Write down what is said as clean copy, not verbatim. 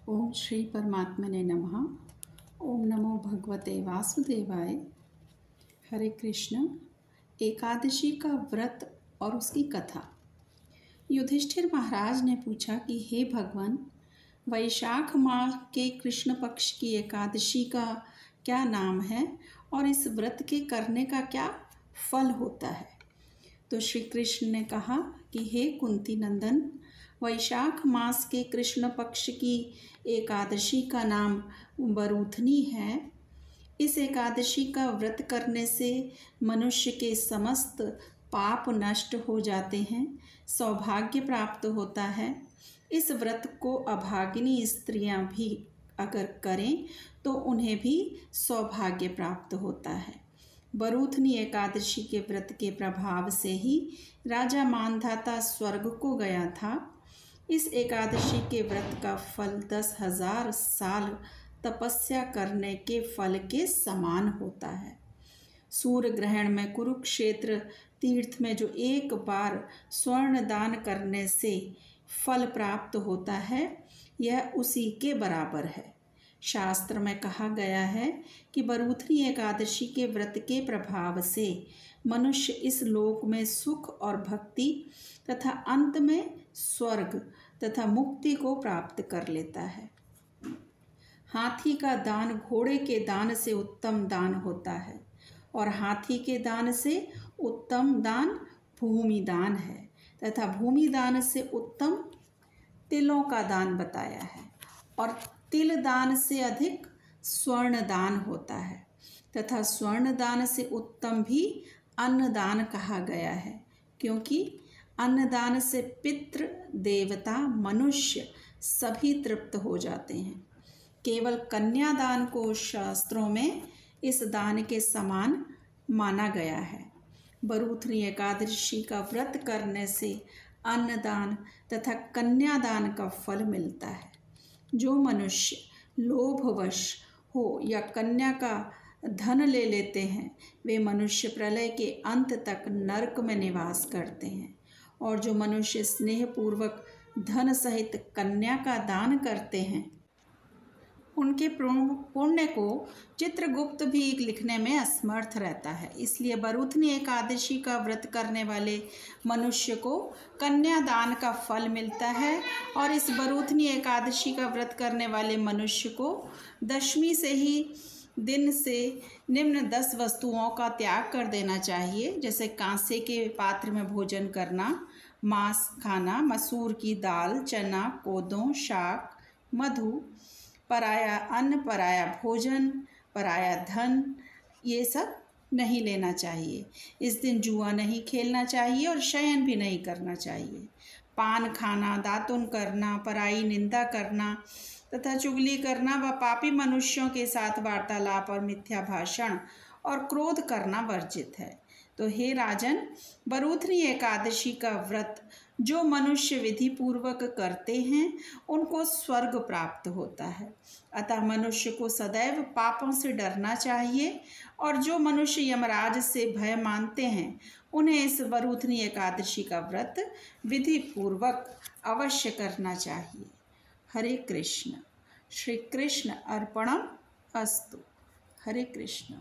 ओम श्री परमात्मने नमः। ओम नमो भगवते वासुदेवाय। हरे कृष्ण। एकादशी का व्रत और उसकी कथा। युधिष्ठिर महाराज ने पूछा कि हे भगवान, वैशाख माह के कृष्ण पक्ष की एकादशी का क्या नाम है और इस व्रत के करने का क्या फल होता है। तो श्री कृष्ण ने कहा कि हे कुंती नंदन, वैशाख मास के कृष्ण पक्ष की एकादशी का नाम बरूथनी है। इस एकादशी का व्रत करने से मनुष्य के समस्त पाप नष्ट हो जाते हैं, सौभाग्य प्राप्त होता है। इस व्रत को अभागिनी स्त्रियां भी अगर करें तो उन्हें भी सौभाग्य प्राप्त होता है। बरूथनी एकादशी के व्रत के प्रभाव से ही राजा मानधाता स्वर्ग को गया था। इस एकादशी के व्रत का फल 10,000 साल तपस्या करने के फल के समान होता है। सूर्य ग्रहण में कुरुक्षेत्र तीर्थ में जो एक बार स्वर्ण दान करने से फल प्राप्त होता है, यह उसी के बराबर है। शास्त्र में कहा गया है कि बरूथनी एकादशी के व्रत के प्रभाव से मनुष्य इस लोक में सुख और भक्ति तथा अंत में स्वर्ग तथा मुक्ति को प्राप्त कर लेता है। हाथी का दान घोड़े के दान से उत्तम दान होता है और हाथी के दान से उत्तम दान भूमि दान है तथा भूमि दान से उत्तम तिलों का दान बताया है और तिल दान से अधिक स्वर्ण दान होता है तथा स्वर्ण दान से उत्तम भी अन्नदान कहा गया है, क्योंकि अन्नदान से पितृ देवता मनुष्य सभी तृप्त हो जाते हैं। केवल कन्यादान को शास्त्रों में इस दान के समान माना गया है। बरूथनी एकादशी का व्रत करने से अन्नदान तथा कन्यादान का फल मिलता है। जो मनुष्य लोभवश हो या कन्या का धन ले लेते हैं, वे मनुष्य प्रलय के अंत तक नरक में निवास करते हैं। और जो मनुष्य स्नेहपूर्वक धन सहित कन्या का दान करते हैं, उनके पुण्य को चित्रगुप्त भी लिखने में असमर्थ रहता है। इसलिए बरूथनी एकादशी का व्रत करने वाले मनुष्य को कन्यादान का फल मिलता है और इस बरूथनी एकादशी का व्रत करने वाले मनुष्य को दशमी से ही दिन से निम्न 10 वस्तुओं का त्याग कर देना चाहिए, जैसे कांसे के पात्र में भोजन करना, मांस खाना, मसूर की दाल, चना, कोदों, शाक, मधु, पराया अन्न, पराया भोजन, पराया धन, ये सब नहीं लेना चाहिए। इस दिन जुआ नहीं खेलना चाहिए और शयन भी नहीं करना चाहिए। पान खाना, दातुन करना, पराई निंदा करना तथा चुगली करना व पापी मनुष्यों के साथ वार्तालाप और मिथ्या भाषण और क्रोध करना वर्जित है। तो हे राजन, बरूथनी एकादशी का व्रत जो मनुष्य विधि पूर्वक करते हैं, उनको स्वर्ग प्राप्त होता है। अतः मनुष्य को सदैव पापों से डरना चाहिए और जो मनुष्य यमराज से भय मानते हैं, उन्हें इस बरूथनी एकादशी का व्रत विधि पूर्वक अवश्य करना चाहिए। हरे कृष्ण। श्री कृष्ण अर्पणम अस्तु। हरे कृष्ण।